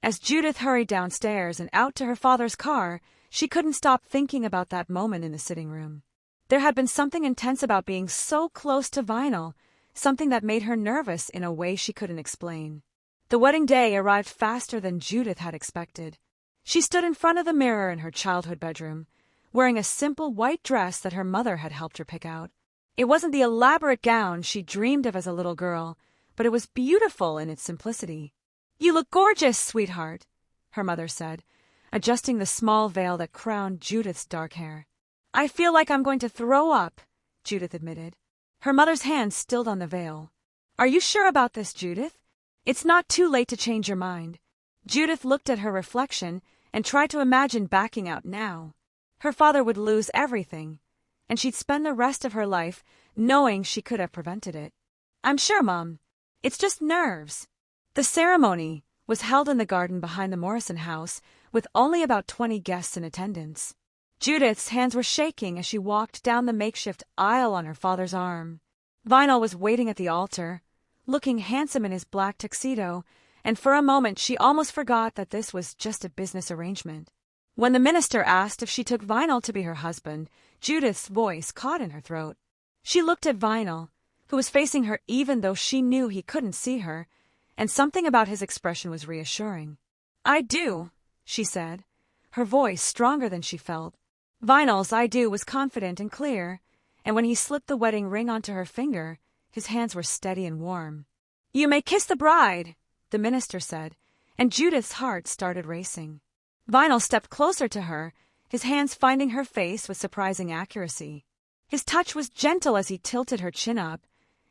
As Judith hurried downstairs and out to her father's car, she couldn't stop thinking about that moment in the sitting room. There had been something intense about being so close to Vinyl, something that made her nervous in a way she couldn't explain. The wedding day arrived faster than Judith had expected. She stood in front of the mirror in her childhood bedroom, wearing a simple white dress that her mother had helped her pick out. It wasn't the elaborate gown she dreamed of as a little girl, but it was beautiful in its simplicity. "You look gorgeous, sweetheart," her mother said, adjusting the small veil that crowned Judith's dark hair. "I feel like I'm going to throw up," Judith admitted. Her mother's hand stilled on the veil. "Are you sure about this, Judith? It's not too late to change your mind." Judith looked at her reflection and tried to imagine backing out now. Her father would lose everything, and she'd spend the rest of her life knowing she could have prevented it. "I'm sure, Mom. It's just nerves." The ceremony was held in the garden behind the Morrison house, with only about 20 guests in attendance. Judith's hands were shaking as she walked down the makeshift aisle on her father's arm. Vinyl was waiting at the altar, looking handsome in his black tuxedo, and for a moment she almost forgot that this was just a business arrangement. When the minister asked if she took Vinyl to be her husband, Judith's voice caught in her throat. She looked at Vinyl, who was facing her even though she knew he couldn't see her, and something about his expression was reassuring. "I do," she said, her voice stronger than she felt. Vinyl's "I do" was confident and clear, and when he slipped the wedding ring onto her finger, his hands were steady and warm. "You may kiss the bride," the minister said, and Judith's heart started racing. Vinyl stepped closer to her, his hands finding her face with surprising accuracy. His touch was gentle as he tilted her chin up,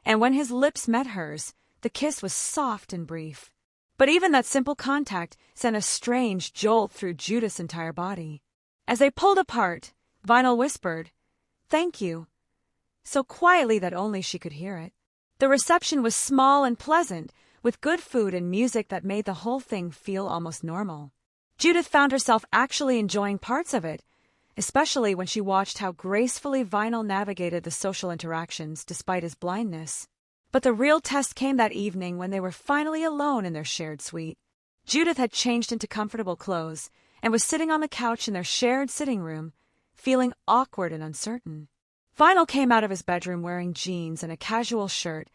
and when his lips met hers, the kiss was soft and brief. But even that simple contact sent a strange jolt through Judith's entire body. As they pulled apart, Vinyl whispered, "Thank you," so quietly that only she could hear it. The reception was small and pleasant, with good food and music that made the whole thing feel almost normal. Judith found herself actually enjoying parts of it, especially when she watched how gracefully Vinyl navigated the social interactions despite his blindness. But the real test came that evening when they were finally alone in their shared suite. Judith had changed into comfortable clothes and was sitting on the couch in their shared sitting room, feeling awkward and uncertain. Vinyl came out of his bedroom wearing jeans and a casual shirt,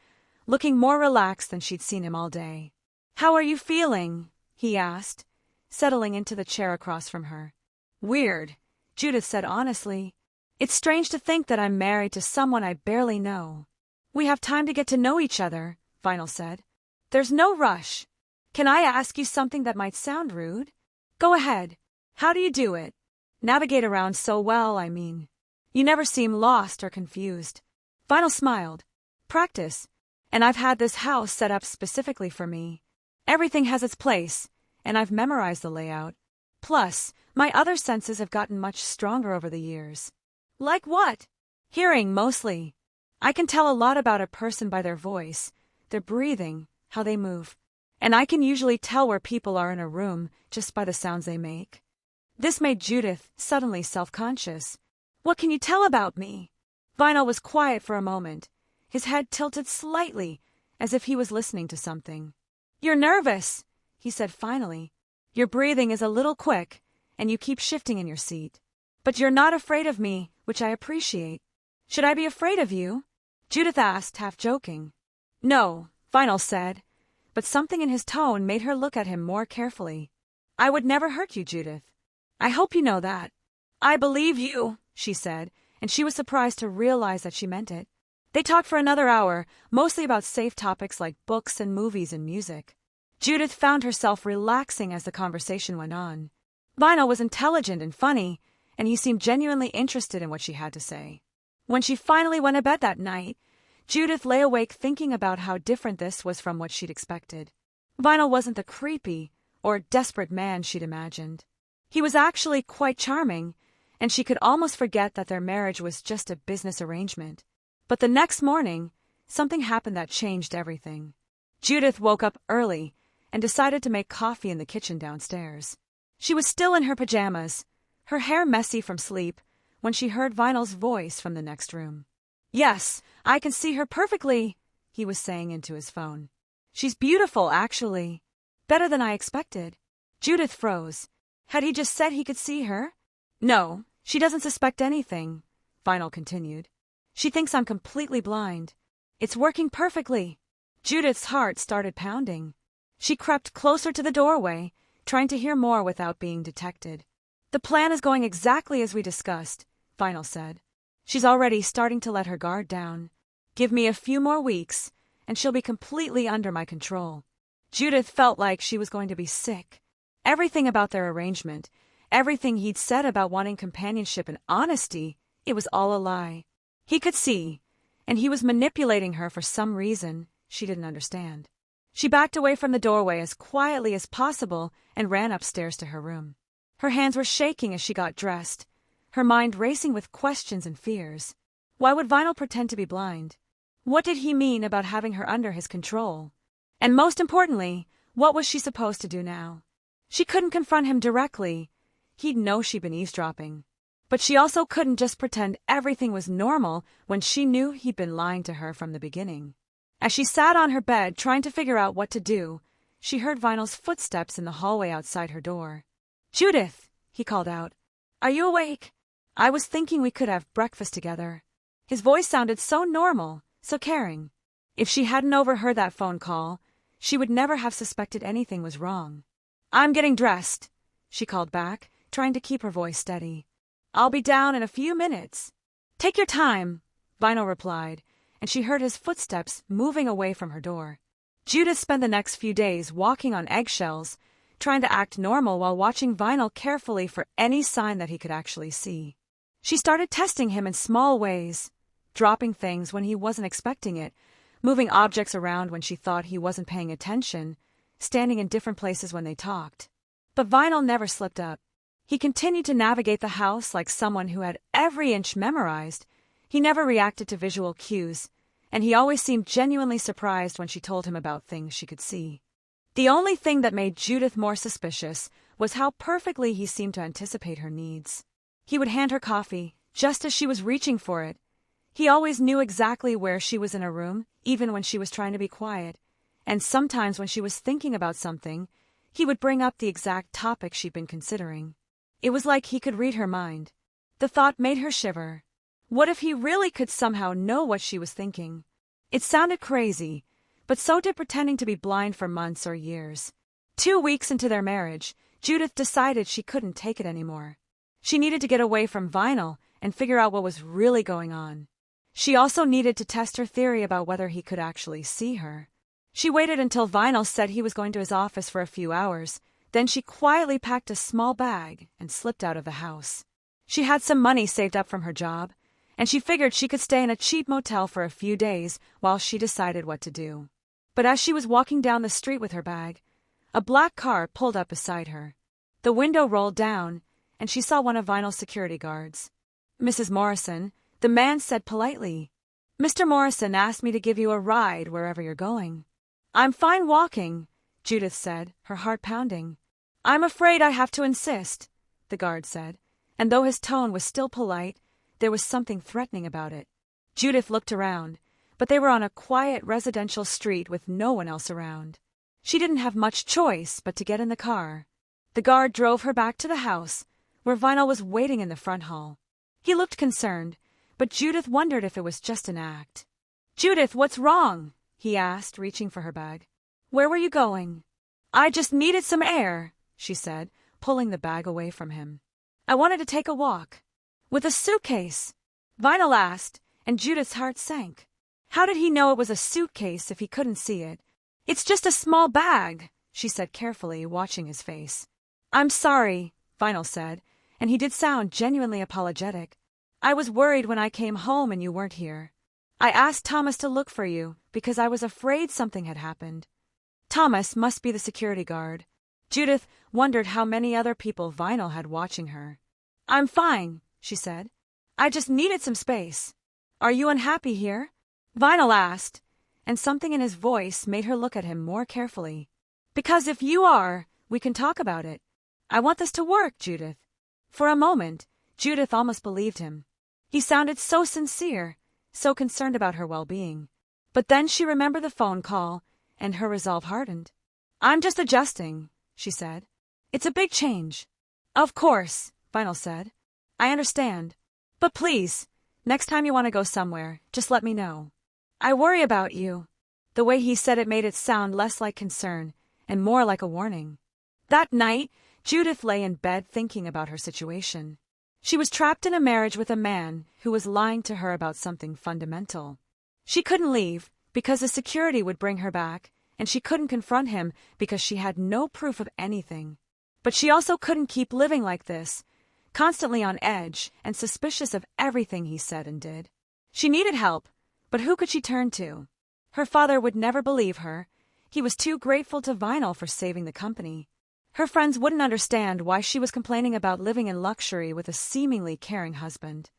looking more relaxed than she'd seen him all day. "How are you feeling?" he asked, settling into the chair across from her. "Weird," Judith said honestly. "It's strange to think that I'm married to someone I barely know." "We have time to get to know each other," Vinyl said. "There's no rush. Can I ask you something that might sound rude?" "Go ahead. How do you do it? Navigate around so well, I mean. You never seem lost or confused." Vinyl smiled. "Practice. And I've had this house set up specifically for me. Everything has its place, and I've memorized the layout. Plus, my other senses have gotten much stronger over the years." "Like what?" "Hearing, mostly. I can tell a lot about a person by their voice, their breathing, how they move. And I can usually tell where people are in a room just by the sounds they make." This made Judith suddenly self-conscious. "What can you tell about me?" Vinyl was quiet for a moment, his head tilted slightly, as if he was listening to something. "You're nervous," he said finally. "Your breathing is a little quick, and you keep shifting in your seat. But you're not afraid of me, which I appreciate." "Should I be afraid of you?" Judith asked, half joking. "No," Vinyl said, but something in his tone made her look at him more carefully. "I would never hurt you, Judith. I hope you know that." "I believe you," she said, and she was surprised to realize that she meant it. They talked for another hour, mostly about safe topics like books and movies and music. Judith found herself relaxing as the conversation went on. Vinyl was intelligent and funny, and he seemed genuinely interested in what she had to say. When she finally went to bed that night, Judith lay awake thinking about how different this was from what she'd expected. Vinyl wasn't the creepy or desperate man she'd imagined. He was actually quite charming, and she could almost forget that their marriage was just a business arrangement. But the next morning, something happened that changed everything. Judith woke up early and decided to make coffee in the kitchen downstairs. She was still in her pajamas, her hair messy from sleep, when she heard Vinyl's voice from the next room. "Yes, I can see her perfectly," he was saying into his phone. "She's beautiful, actually. Better than I expected." Judith froze. Had he just said he could see her? No, she doesn't suspect anything, Vinyl continued. She thinks I'm completely blind. It's working perfectly. Judith's heart started pounding. She crept closer to the doorway, trying to hear more without being detected. The plan is going exactly as we discussed, Vinyl said. She's already starting to let her guard down. Give me a few more weeks, and she'll be completely under my control. Judith felt like she was going to be sick. Everything about their arrangement, everything he'd said about wanting companionship and honesty, it was all a lie. He could see, and he was manipulating her for some reason she didn't understand. She backed away from the doorway as quietly as possible and ran upstairs to her room. Her hands were shaking as she got dressed, her mind racing with questions and fears. Why would Vinyl pretend to be blind? What did he mean about having her under his control? And most importantly, what was she supposed to do now? She couldn't confront him directly. He'd know she'd been eavesdropping. But she also couldn't just pretend everything was normal when she knew he'd been lying to her from the beginning. As she sat on her bed trying to figure out what to do, she heard Vinyl's footsteps in the hallway outside her door. "Judith," he called out. "Are you awake? I was thinking we could have breakfast together." His voice sounded so normal, so caring. If she hadn't overheard that phone call, she would never have suspected anything was wrong. "I'm getting dressed," she called back, trying to keep her voice steady. "I'll be down in a few minutes." "Take your time," Vinyl replied, and she heard his footsteps moving away from her door. Judith spent the next few days walking on eggshells, trying to act normal while watching Vinyl carefully for any sign that he could actually see. She started testing him in small ways, dropping things when he wasn't expecting it, moving objects around when she thought he wasn't paying attention, standing in different places when they talked. But Vinyl never slipped up. He continued to navigate the house like someone who had every inch memorized. He never reacted to visual cues, and he always seemed genuinely surprised when she told him about things she could see. The only thing that made Judith more suspicious was how perfectly he seemed to anticipate her needs. He would hand her coffee, just as she was reaching for it. He always knew exactly where she was in a room, even when she was trying to be quiet, and sometimes when she was thinking about something, he would bring up the exact topic she'd been considering. It was like he could read her mind. The thought made her shiver. What if he really could somehow know what she was thinking? It sounded crazy, but so did pretending to be blind for months or years. 2 weeks into their marriage, Judith decided she couldn't take it anymore. She needed to get away from Vinyl and figure out what was really going on. She also needed to test her theory about whether he could actually see her. She waited until Vinyl said he was going to his office for a few hours. Then she quietly packed a small bag and slipped out of the house. She had some money saved up from her job, and she figured she could stay in a cheap motel for a few days while she decided what to do. But as she was walking down the street with her bag, a black car pulled up beside her. The window rolled down, and she saw one of Vinyl's security guards. "Mrs. Morrison," the man said politely. "Mr. Morrison asked me to give you a ride wherever you're going." "I'm fine walking," Judith said, her heart pounding. "I'm afraid I have to insist," the guard said, and though his tone was still polite, there was something threatening about it. Judith looked around, but they were on a quiet residential street with no one else around. She didn't have much choice but to get in the car. The guard drove her back to the house, where Vinyl was waiting in the front hall. He looked concerned, but Judith wondered if it was just an act. "Judith, what's wrong?" he asked, reaching for her bag. "Where were you going?" "I just needed some air," she said, pulling the bag away from him. "I wanted to take a walk." "With a suitcase?" Vinyl asked, and Judith's heart sank. How did he know it was a suitcase if he couldn't see it? "It's just a small bag," she said carefully, watching his face. "I'm sorry," Vinyl said, and he did sound genuinely apologetic. "I was worried when I came home and you weren't here. I asked Thomas to look for you because I was afraid something had happened." Thomas must be the security guard. Judith wondered how many other people Vinyl had watching her. "I'm fine," she said. "I just needed some space." "Are you unhappy here?" Vinyl asked, and something in his voice made her look at him more carefully. "Because if you are, we can talk about it. I want this to work, Judith." For a moment, Judith almost believed him. He sounded so sincere, so concerned about her well-being. But then she remembered the phone call, and her resolve hardened. "I'm just adjusting," she said. It's a big change. Of course, Vinyl said. I understand. But please, next time you want to go somewhere, just let me know. I worry about you. The way he said it made it sound less like concern and more like a warning. That night, Judith lay in bed thinking about her situation. She was trapped in a marriage with a man who was lying to her about something fundamental. She couldn't leave because the security would bring her back, and she couldn't confront him because she had no proof of anything. But she also couldn't keep living like this, constantly on edge and suspicious of everything he said and did. She needed help, but who could she turn to? Her father would never believe her. He was too grateful to Vinyl for saving the company. Her friends wouldn't understand why she was complaining about living in luxury with a seemingly caring husband.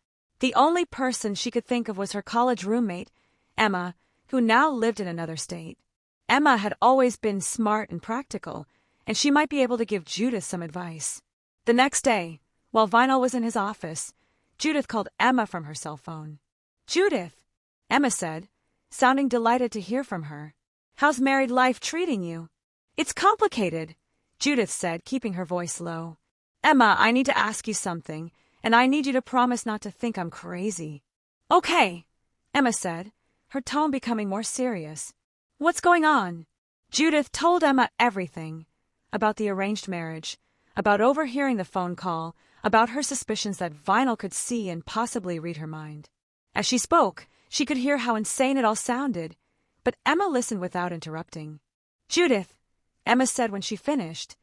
The only person she could think of was her college roommate, Emma, who now lived in another state. Emma had always been smart and practical, and she might be able to give Judith some advice. The next day, while Vinyl was in his office, Judith called Emma from her cell phone. "Judith," Emma said, sounding delighted to hear from her. "How's married life treating you?" "It's complicated," Judith said, keeping her voice low. "Emma, I need to ask you something, and I need you to promise not to think I'm crazy." "Okay," Emma said, her tone becoming more serious. "What's going on?" Judith told Emma everything. About the arranged marriage, about overhearing the phone call, about her suspicions that Vinyl could see and possibly read her mind. As she spoke, she could hear how insane it all sounded, but Emma listened without interrupting. "Judith," Emma said when she finished,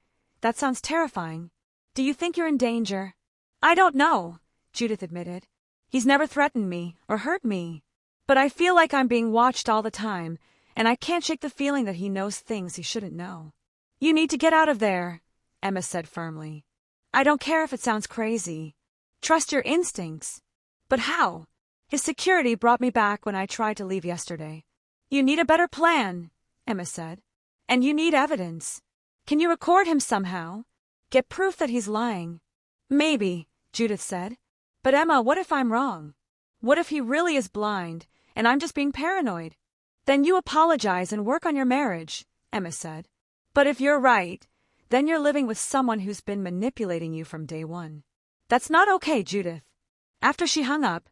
"that sounds terrifying. Do you think you're in danger?" "I don't know," Judith admitted. "He's never threatened me or hurt me. But I feel like I'm being watched all the time, and I can't shake the feeling that he knows things he shouldn't know." "You need to get out of there," Emma said firmly. "I don't care if it sounds crazy. Trust your instincts." "But how? His security brought me back when I tried to leave yesterday." "You need a better plan," Emma said. "And you need evidence. Can you record him somehow? Get proof that he's lying." "Maybe," Judith said. "But Emma, what if I'm wrong? What if he really is blind, and I'm just being paranoid?" "Then you apologize and work on your marriage," Emma said. "But if you're right, then you're living with someone who's been manipulating you from day one. That's not okay, Judith." After she hung up,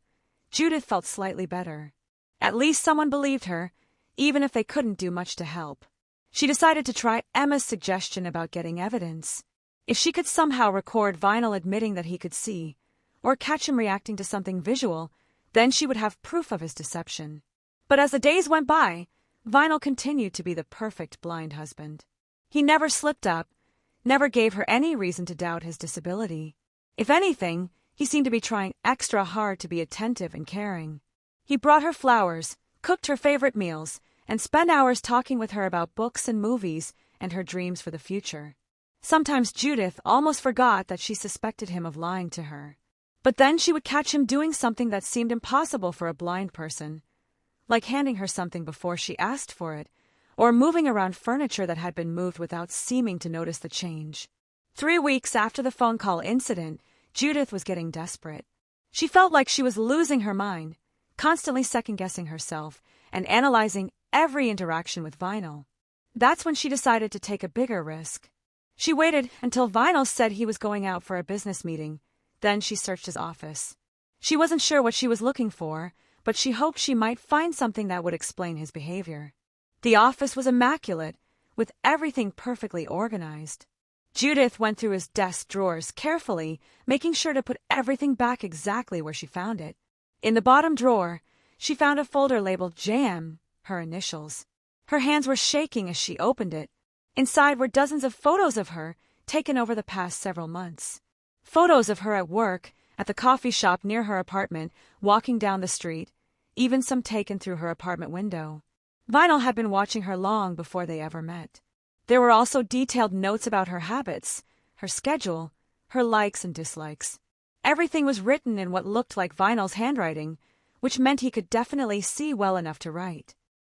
Judith felt slightly better. At least someone believed her, even if they couldn't do much to help. She decided to try Emma's suggestion about getting evidence. If she could somehow record Vinyl admitting that he could see, or catch him reacting to something visual, then she would have proof of his deception. But as the days went by, Vinyl continued to be the perfect blind husband. He never slipped up, never gave her any reason to doubt his disability. If anything, he seemed to be trying extra hard to be attentive and caring. He brought her flowers, cooked her favorite meals, and spent hours talking with her about books and movies and her dreams for the future. Sometimes Judith almost forgot that she suspected him of lying to her. But then she would catch him doing something that seemed impossible for a blind person, like handing her something before she asked for it, or moving around furniture that had been moved without seeming to notice the change. 3 weeks after the phone call incident, Judith was getting desperate. She felt like she was losing her mind, constantly second-guessing herself and analyzing every interaction with Vinyl. That's when she decided to take a bigger risk. She waited until Vinyl said he was going out for a business meeting. Then she searched his office. She wasn't sure what she was looking for, but she hoped she might find something that would explain his behavior. The office was immaculate, with everything perfectly organized. Judith went through his desk drawers carefully, making sure to put everything back exactly where she found it. In the bottom drawer, she found a folder labeled JM, her initials. Her hands were shaking as she opened it. Inside were dozens of photos of her, taken over the past several months. Photos of her at work, at the coffee shop near her apartment, walking down the street, even some taken through her apartment window. Vinyl had been watching her long before they ever met. There were also detailed notes about her habits, her schedule, her likes and dislikes. Everything was written in what looked like Vinyl's handwriting, which meant he could definitely see well enough to write.